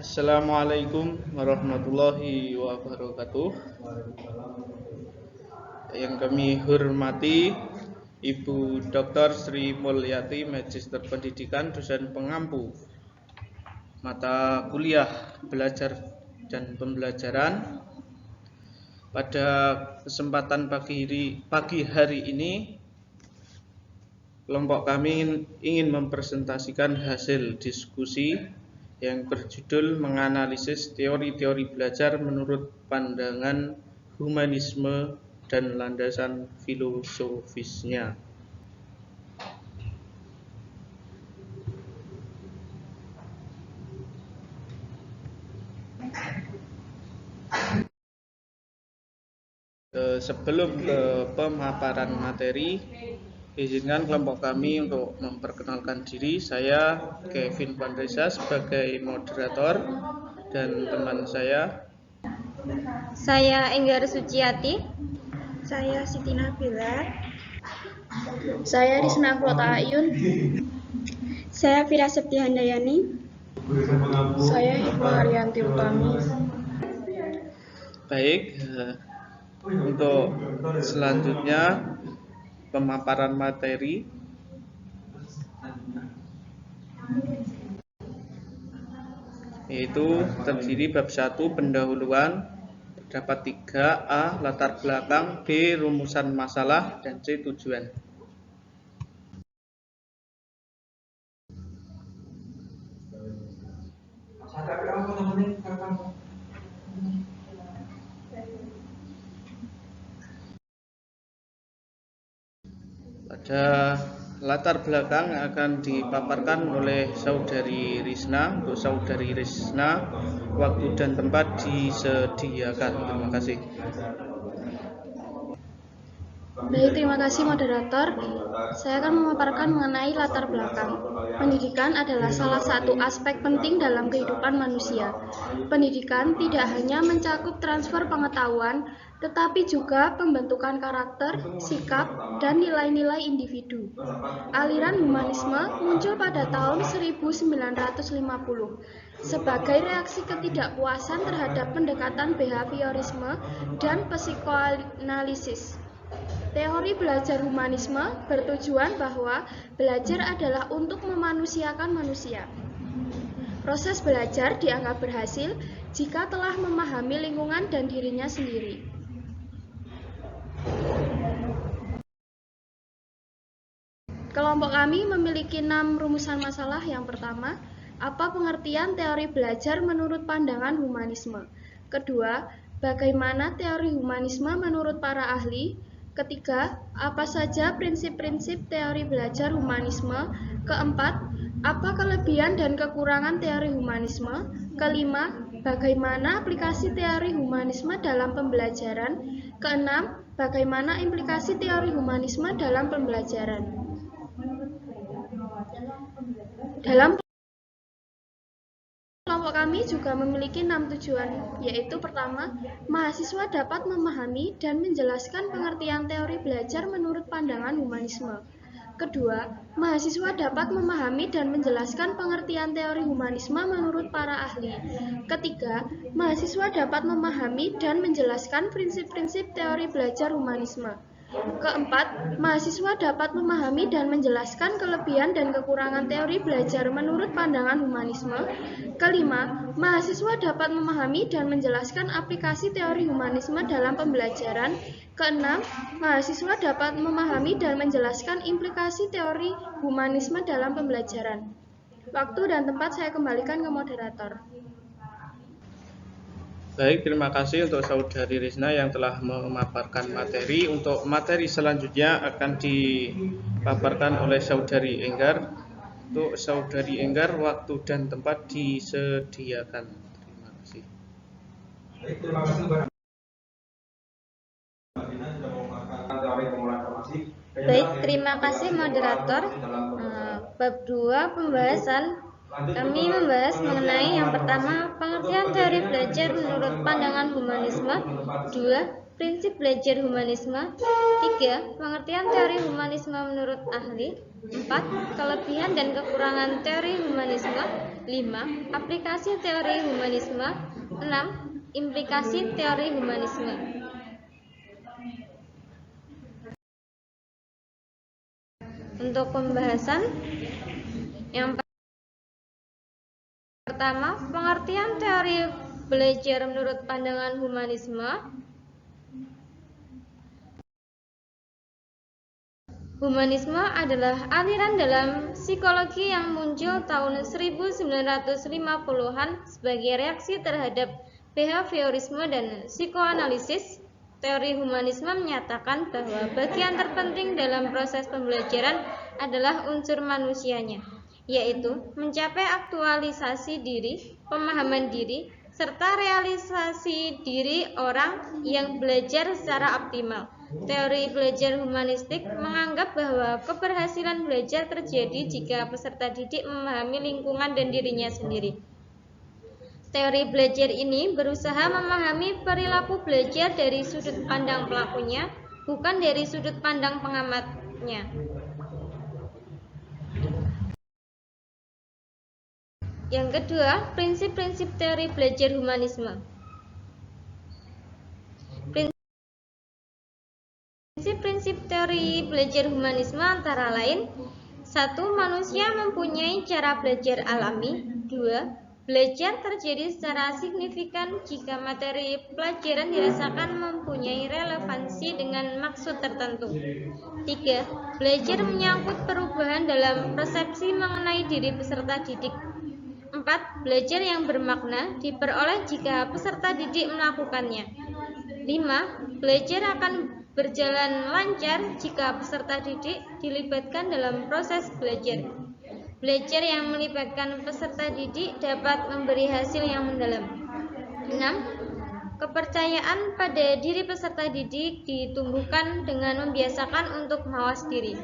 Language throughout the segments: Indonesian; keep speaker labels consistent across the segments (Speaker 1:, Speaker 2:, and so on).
Speaker 1: Assalamualaikum warahmatullahi wabarakatuh. Yang kami hormati Ibu Dr. Sri Mulyati, Magister Pendidikan, dosen pengampu mata kuliah belajar dan pembelajaran. Pada kesempatan pagi hari ini, kelompok kami ingin mempresentasikan hasil diskusi yang berjudul menganalisis teori-teori belajar menurut pandangan humanisme dan landasan filosofisnya. Sebelum ke pemaparan materi, izinkan kelompok kami untuk memperkenalkan diri. Saya Kevin Pandresa sebagai moderator dan teman saya
Speaker 2: Enggar Suciati.
Speaker 3: Saya Siti Nabila.
Speaker 4: Saya Risna Klota Ayun.
Speaker 3: Saya Fira Septihandayani.
Speaker 4: Saya Hikmah Haryanti Utami.
Speaker 1: Baik, untuk selanjutnya pemaparan materi. Yaitu terdiri bab 1 pendahuluan, terdapat 3A latar belakang, B rumusan masalah, dan C tujuan. Pada latar belakang akan dipaparkan oleh Saudari Risna. Untuk Saudari Risna, waktu dan tempat disediakan. Terima kasih.
Speaker 2: Baik, terima kasih moderator. Saya akan memaparkan mengenai latar belakang. Pendidikan adalah salah satu aspek penting dalam kehidupan manusia. Pendidikan tidak hanya mencakup transfer pengetahuan, tetapi juga pembentukan karakter, sikap, dan nilai-nilai individu. Aliran humanisme muncul pada tahun 1950 sebagai reaksi ketidakpuasan terhadap pendekatan behaviorisme dan psikoanalisis. Teori belajar humanisme bertujuan bahwa belajar adalah untuk memanusiakan manusia. Proses belajar dianggap berhasil jika telah memahami lingkungan dan dirinya sendiri. Kelompok kami memiliki 6 rumusan masalah. Yang pertama, apa pengertian teori belajar menurut pandangan humanisme? Kedua, bagaimana teori humanisme menurut para ahli? Ketiga, apa saja prinsip-prinsip teori belajar humanisme? Keempat, apa kelebihan dan kekurangan teori humanisme? Kelima, bagaimana aplikasi teori humanisme dalam pembelajaran? Keenam, bagaimana implikasi teori humanisme dalam pembelajaran? Dalam kelompok kami juga memiliki 6 tujuan, yaitu pertama, mahasiswa dapat memahami dan menjelaskan pengertian teori belajar menurut pandangan humanisme. Kedua, mahasiswa dapat memahami dan menjelaskan pengertian teori humanisme menurut para ahli. Ketiga, mahasiswa dapat memahami dan menjelaskan prinsip-prinsip teori belajar humanisme. Keempat, mahasiswa dapat memahami dan menjelaskan kelebihan dan kekurangan teori belajar menurut pandangan humanisme. Kelima, mahasiswa dapat memahami dan menjelaskan aplikasi teori humanisme dalam pembelajaran. Keenam, mahasiswa dapat memahami dan menjelaskan implikasi teori humanisme dalam pembelajaran. Waktu dan tempat saya kembalikan ke moderator.
Speaker 1: Baik, terima kasih untuk Saudari Risna yang telah memaparkan materi. Untuk materi selanjutnya akan dipaparkan oleh Saudari Enggar. Untuk Saudari Enggar, waktu dan tempat disediakan. Terima kasih.
Speaker 5: Terima kasih.
Speaker 2: Baik, terima kasih moderator. Bab 2 pembahasan. Kami membahas mengenai yang pertama, pengertian teori belajar menurut pandangan humanisme. 2, prinsip belajar humanisme. 3, pengertian teori humanisme menurut ahli.
Speaker 6: 4. Kelebihan dan kekurangan teori humanisme. 5. Aplikasi teori humanisme. 6. Implikasi teori humanisme. Untuk pembahasan yang pertama, pengertian teori belajar menurut pandangan humanisme. Humanisme adalah aliran dalam psikologi yang muncul tahun 1950-an sebagai reaksi terhadap behaviorisme dan psikoanalisis. Teori humanisme menyatakan bahwa bagian terpenting dalam proses pembelajaran adalah unsur manusianya, yaitu mencapai aktualisasi diri, pemahaman diri, serta realisasi diri orang yang belajar secara optimal. Teori belajar humanistik menganggap bahwa keberhasilan belajar terjadi jika peserta didik memahami lingkungan dan dirinya sendiri. Teori belajar ini berusaha memahami perilaku belajar dari sudut pandang pelakunya, bukan dari sudut pandang pengamatnya. Yang kedua, prinsip-prinsip teori belajar humanisme. Prinsip-prinsip teori belajar humanisme antara lain: 1. Manusia mempunyai cara belajar alami. 2. Belajar terjadi secara signifikan jika materi pelajaran dirasakan mempunyai relevansi dengan maksud tertentu. 3. Belajar menyangkut perubahan dalam persepsi mengenai diri peserta didik. 4. Belajar yang bermakna diperoleh jika peserta didik melakukannya. 5. Belajar akan berjalan lancar jika peserta didik dilibatkan dalam proses belajar. Belajar yang melibatkan peserta didik dapat memberi hasil yang mendalam. 6. Kepercayaan pada diri peserta didik ditumbuhkan dengan membiasakan untuk mawas diri.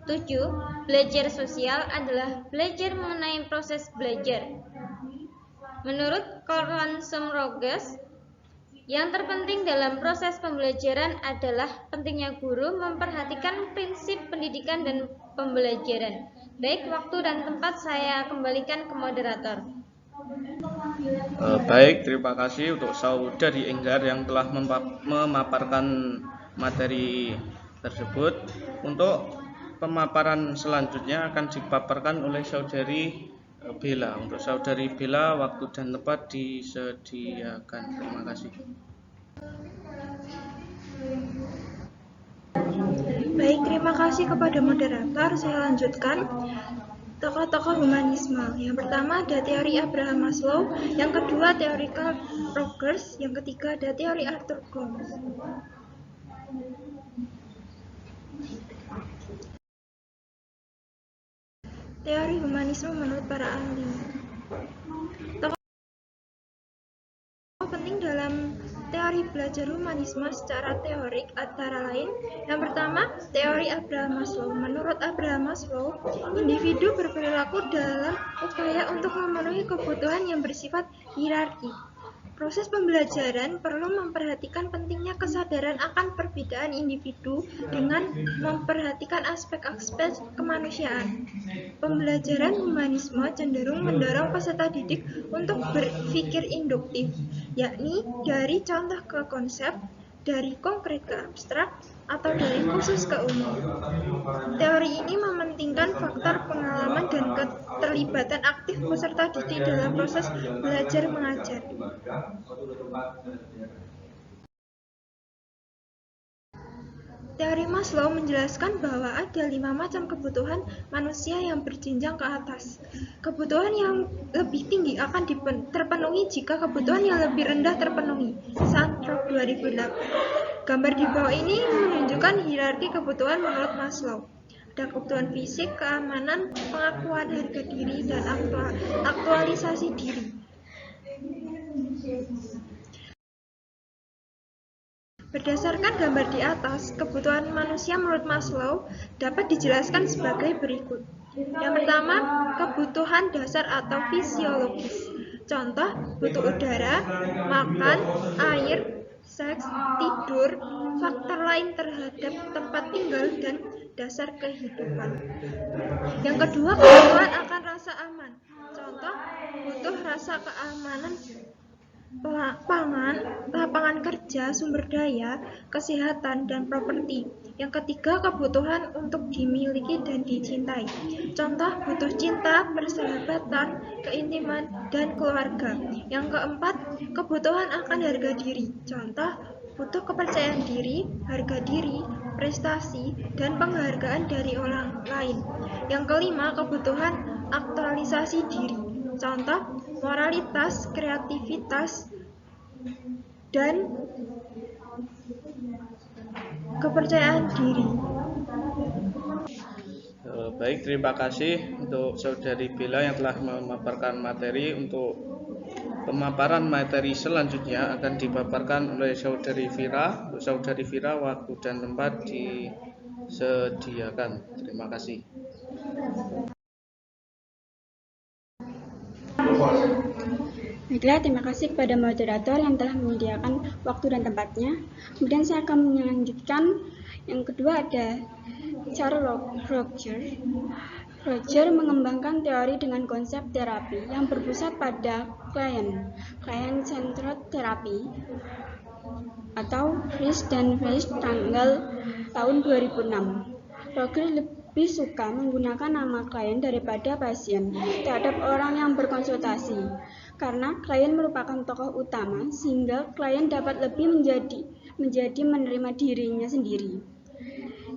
Speaker 6: 7. Belajar sosial adalah belajar mengenai proses belajar. Menurut Carlson Rogers, yang terpenting dalam proses pembelajaran adalah pentingnya guru memperhatikan prinsip pendidikan dan pembelajaran. Baik, waktu dan tempat saya kembalikan ke moderator.
Speaker 1: Baik, terima kasih untuk Saudari Enggar yang telah memaparkan materi tersebut. Untuk pemaparan selanjutnya akan dipaparkan oleh Saudari Bella. Untuk Saudari Bella, waktu dan tempat disediakan. Terima kasih.
Speaker 3: Baik, terima kasih kepada moderator. Saya lanjutkan tokoh-tokoh humanisme. Yang pertama ada teori Abraham Maslow, yang kedua teori Carl Rogers, yang ketiga ada teori Arthur Combs. Teori humanisme menurut para ahli. Tokoh penting dalam teori belajar humanisme secara teorik antara lain: yang pertama, teori Abraham Maslow. Menurut Abraham Maslow, individu berperilaku dalam upaya untuk memenuhi kebutuhan yang bersifat hierarki. Proses pembelajaran perlu memperhatikan pentingnya kesadaran akan perbedaan individu dengan memperhatikan aspek-aspek kemanusiaan. Pembelajaran humanisme cenderung mendorong peserta didik untuk berpikir induktif, yakni dari contoh ke konsep, dari konkret ke abstrak, atau dari khusus ke umum. Teori ini mementingkan faktor pengalaman dan keterlibatan aktif peserta didik dalam proses belajar mengajar. Teori Maslow menjelaskan bahwa ada 5 macam kebutuhan manusia yang berjenjang ke atas. Kebutuhan yang lebih tinggi akan terpenuhi jika kebutuhan yang lebih rendah terpenuhi. Sandrock 2008. Gambar di bawah ini menunjukkan hierarki kebutuhan menurut Maslow. Ada kebutuhan fisik, keamanan, pengakuan harga diri, dan aktualisasi diri. Berdasarkan gambar di atas, kebutuhan manusia menurut Maslow dapat dijelaskan sebagai berikut. Yang pertama, kebutuhan dasar atau fisiologis. Contoh, butuh udara, makan, air, seks, tidur, faktor lain terhadap tempat tinggal, dan dasar kehidupan. Yang kedua, kebutuhan akan rasa aman. Contoh, butuh rasa keamanan pangan, lapangan kerja, sumber daya, kesehatan, dan properti. Yang ketiga, kebutuhan untuk dimiliki dan dicintai. Contoh, butuh cinta, persahabatan, keintiman, dan keluarga. Yang keempat, kebutuhan akan harga diri. Contoh, butuh kepercayaan diri, harga diri, prestasi, dan penghargaan dari orang lain. Yang kelima, kebutuhan aktualisasi diri. Contoh, moralitas, kreativitas, dan kepercayaan diri.
Speaker 1: Baik, terima kasih untuk Saudari Bella yang telah memaparkan materi. Untuk pemaparan materi selanjutnya akan dipaparkan oleh Saudari Vira. Untuk Saudari Vira, waktu dan tempat disediakan. Terima kasih.
Speaker 4: Baiklah, terima kasih kepada moderator yang telah menyediakan waktu dan tempatnya. Kemudian saya akan melanjutkan. Yang kedua ada Charles Roger. Roger mengembangkan teori dengan konsep terapi yang berpusat pada client-centered therapy atau Frisch dan Frisch tanggal tahun 2006. Roger lebih suka menggunakan nama klien daripada pasien terhadap orang yang berkonsultasi, karena klien merupakan tokoh utama sehingga klien dapat lebih menjadi menerima dirinya sendiri.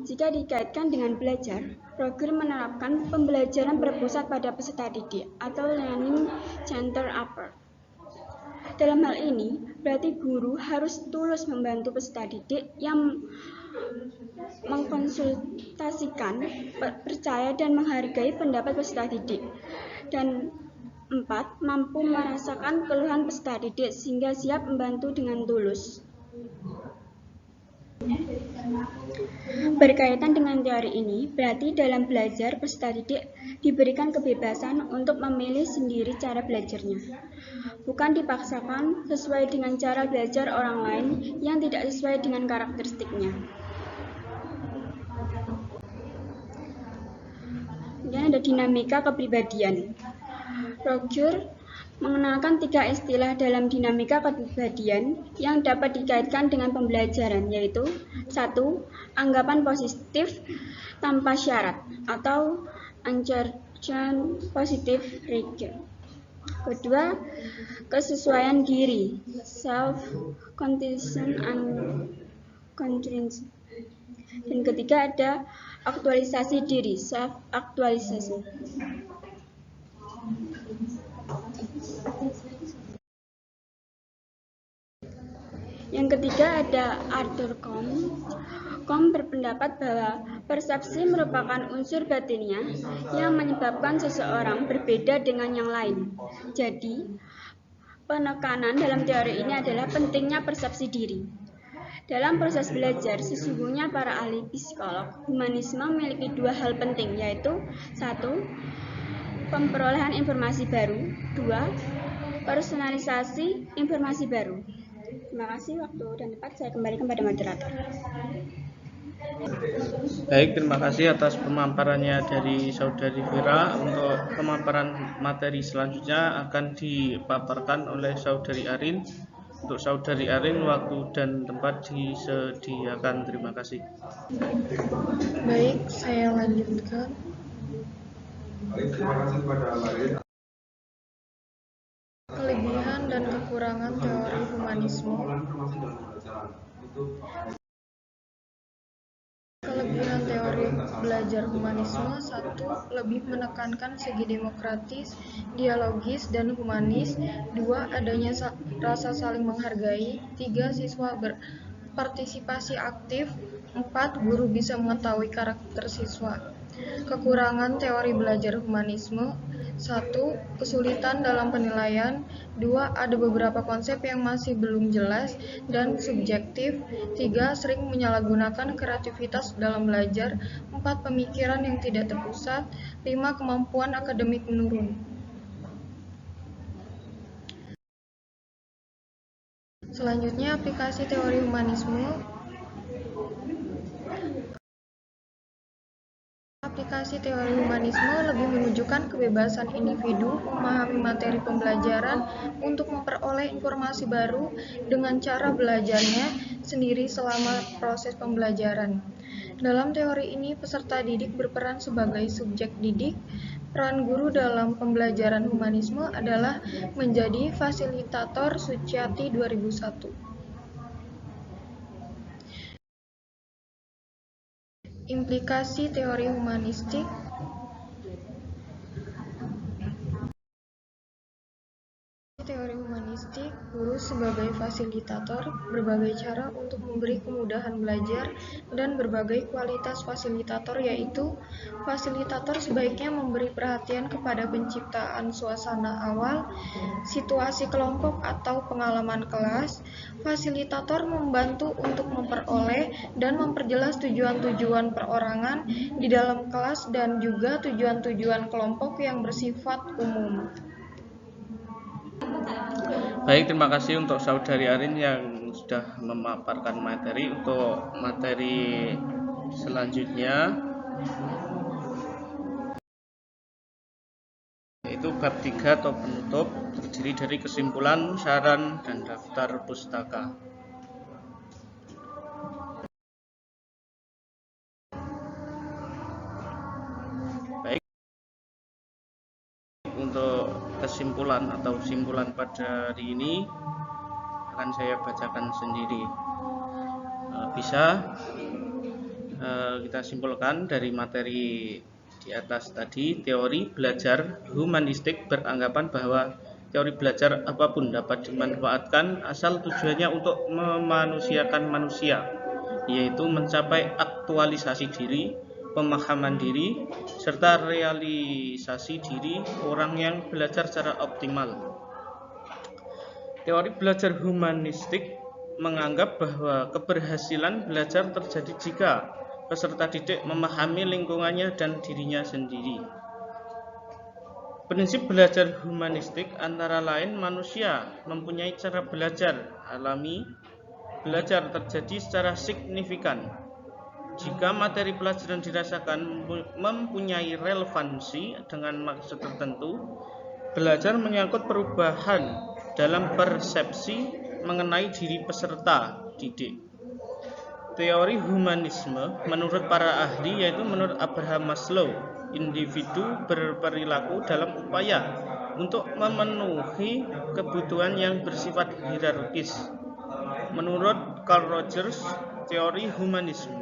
Speaker 4: Jika dikaitkan dengan belajar, Roger menerapkan pembelajaran berpusat pada peserta didik atau learning center approach. Dalam hal ini, berarti guru harus tulus membantu peserta didik yang mengkonsultasikan, percaya dan menghargai pendapat peserta didik. Dan 4. Mampu merasakan keluhan peserta didik sehingga siap membantu dengan tulus. Berkaitan dengan teori ini, berarti dalam belajar peserta didik diberikan kebebasan untuk memilih sendiri cara belajarnya, bukan dipaksakan sesuai dengan cara belajar orang lain yang tidak sesuai dengan karakteristiknya. Kemudian ada dinamika kepribadian. Roger mengenalkan 3 istilah dalam dinamika kepribadian yang dapat dikaitkan dengan pembelajaran, yaitu 1. Anggapan positif tanpa syarat atau uncharged positive rigor. Kedua, kesesuaian diri, self-condition and constraint. Dan ketiga ada aktualisasi diri, self-actualization. Yang ketiga ada Arthur Combe. Combe berpendapat bahwa persepsi merupakan unsur batinnya yang menyebabkan seseorang berbeda dengan yang lain. Jadi, penekanan dalam teori ini adalah pentingnya persepsi diri. Dalam proses belajar, sesungguhnya para ahli psikolog humanisme memiliki 2 hal penting, yaitu 1. Pemperolehan informasi baru, 2. Personalisasi informasi baru. Terima kasih, waktu dan tempat saya kembalikan kepada moderator.
Speaker 1: Baik, terima kasih atas pemaparannya dari Saudari Vira. Untuk pemaparan materi selanjutnya akan dipaparkan oleh Saudari Arin. Untuk Saudari Arin, waktu dan tempat disediakan. Terima kasih.
Speaker 4: Baik, saya lanjutkan.
Speaker 5: Baik, terima kasih kepada Arin.
Speaker 4: Kelebihan dan kekurangan teori humanisme. Kelebihan teori belajar humanisme: 1. Lebih menekankan segi demokratis, dialogis, dan humanis. 2. Adanya rasa saling menghargai. 3. Siswa berpartisipasi aktif. 4. Guru bisa mengetahui karakter siswa. Kekurangan teori belajar humanisme: 1. Kesulitan dalam penilaian. 2. Ada beberapa konsep yang masih belum jelas dan subjektif. 3. Sering menyalahgunakan kreativitas dalam belajar. 4. Pemikiran yang tidak terpusat. 5. Kemampuan akademik menurun.
Speaker 3: Selanjutnya, aplikasi teori humanisme. Aplikasi teori humanisme lebih menunjukkan kebebasan individu memahami materi pembelajaran untuk memperoleh informasi baru dengan cara belajarnya sendiri selama proses pembelajaran. Dalam teori ini, peserta didik berperan sebagai subjek didik. Peran guru dalam pembelajaran humanisme adalah menjadi fasilitator. Suciati 2001. Implikasi teori humanistik. Teori humanistik, guru sebagai fasilitator, berbagai cara untuk memberi kemudahan belajar, dan berbagai kualitas fasilitator, yaitu fasilitator sebaiknya memberi perhatian kepada penciptaan suasana awal, situasi kelompok atau pengalaman kelas. Fasilitator membantu untuk memperoleh dan memperjelas tujuan-tujuan perorangan di dalam kelas dan juga tujuan-tujuan kelompok yang bersifat umum.
Speaker 1: Baik, terima kasih untuk Saudari Arin yang sudah memaparkan materi. Untuk materi selanjutnya yaitu bab 3 atau penutup, terdiri dari kesimpulan, saran, dan daftar pustaka. Baik, untuk kesimpulan atau simpulan pada hari ini akan saya bacakan sendiri. Bisa kita simpulkan dari materi di atas tadi, teori belajar humanistik beranggapan bahwa teori belajar apapun dapat dimanfaatkan asal tujuannya untuk memanusiakan manusia, yaitu mencapai aktualisasi diri, pemahaman diri, serta realisasi diri orang yang belajar secara optimal. Teori belajar humanistik menganggap bahwa keberhasilan belajar terjadi jika peserta didik memahami lingkungannya dan dirinya sendiri. Prinsip belajar humanistik antara lain manusia mempunyai cara belajar alami, belajar terjadi secara signifikan jika materi pelajaran dirasakan mempunyai relevansi dengan maksud tertentu. Belajar menyangkut perubahan dalam persepsi mengenai diri peserta didik. Teori humanisme menurut para ahli, yaitu menurut Abraham Maslow, individu berperilaku dalam upaya untuk memenuhi kebutuhan yang bersifat hierarkis. Menurut Carl Rogers, teori humanisme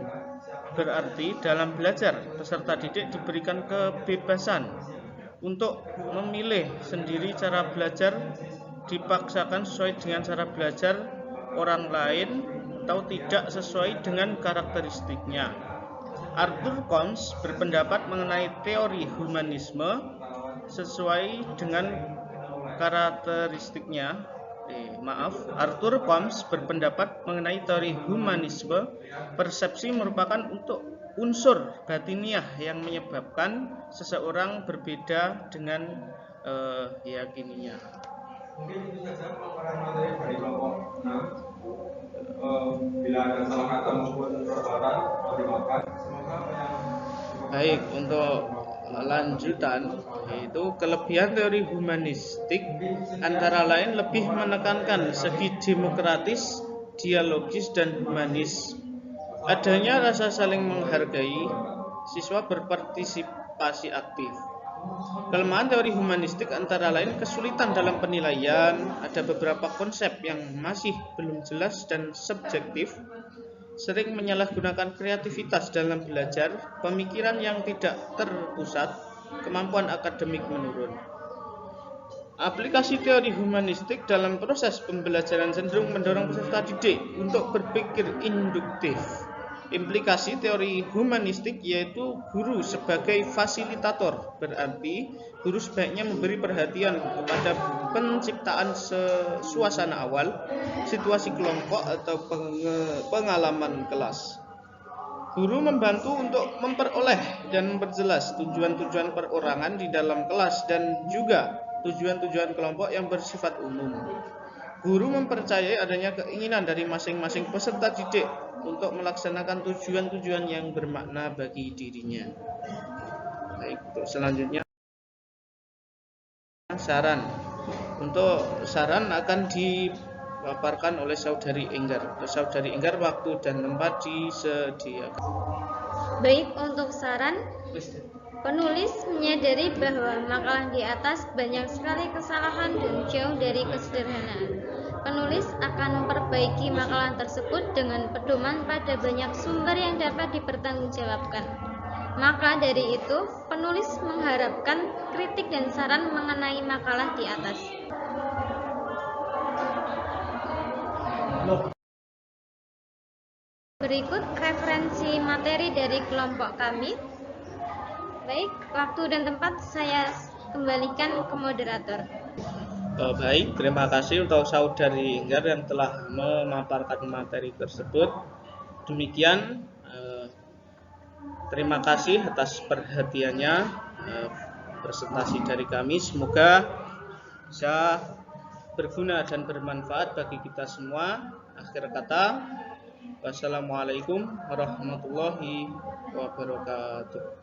Speaker 1: berarti dalam belajar peserta didik diberikan kebebasan untuk memilih sendiri cara belajar, dipaksakan sesuai dengan cara belajar orang lain atau tidak sesuai dengan karakteristiknya. Arthur Combs berpendapat mengenai teori humanisme sesuai dengan karakteristiknya. Arthur Combs berpendapat mengenai teori humanisme, persepsi merupakan untuk unsur batiniah yang menyebabkan seseorang berbeda dengan yakininya.
Speaker 5: Mungkin itu saja pemaparan materi dari kelompok 6. Bila ada salah kata maupun perbuatan, mohon dimaafkan. Semoga
Speaker 1: Baik, untuk lanjutan, yaitu kelebihan teori humanistik antara lain lebih menekankan segi demokratis, dialogis, dan humanis. Adanya rasa saling menghargai, siswa berpartisipasi aktif. Kelemahan teori humanistik antara lain kesulitan dalam penilaian, ada beberapa konsep yang masih belum jelas dan subjektif, sering menyalahgunakan kreativitas dalam belajar, pemikiran yang tidak terpusat, kemampuan akademik menurun. Aplikasi teori humanistik dalam proses pembelajaran cenderung mendorong peserta didik untuk berpikir induktif. Implikasi teori humanistik yaitu guru sebagai fasilitator, berarti guru sebaiknya memberi perhatian kepada penciptaan suasana awal, situasi kelompok atau pengalaman kelas. Guru membantu untuk memperoleh dan memperjelas tujuan-tujuan perorangan di dalam kelas dan juga tujuan-tujuan kelompok yang bersifat umum. Guru mempercayai adanya keinginan dari masing-masing peserta didik untuk melaksanakan tujuan-tujuan yang bermakna bagi dirinya. Baik, untuk selanjutnya saran. Untuk saran akan dipaparkan oleh Saudari Enggar. Saudari Enggar, waktu dan tempat disediakan.
Speaker 6: Baik, untuk saran, penulis menyadari bahwa makalah di atas banyak sekali kesalahan dan jauh dari kesederhanaan. Penulis akan memperbaiki makalah tersebut dengan pedoman pada banyak sumber yang dapat dipertanggungjawabkan. Maka dari itu, penulis mengharapkan kritik dan saran mengenai makalah di atas. Berikut referensi materi dari kelompok kami. Baik, waktu dan tempat saya kembalikan ke moderator.
Speaker 1: Baik, terima kasih untuk Saudari Enggar yang telah memaparkan materi tersebut. Demikian, terima kasih atas perhatiannya presentasi dari kami. Semoga bisa berguna dan bermanfaat bagi kita semua. Akhir kata, wassalamualaikum warahmatullahi wabarakatuh.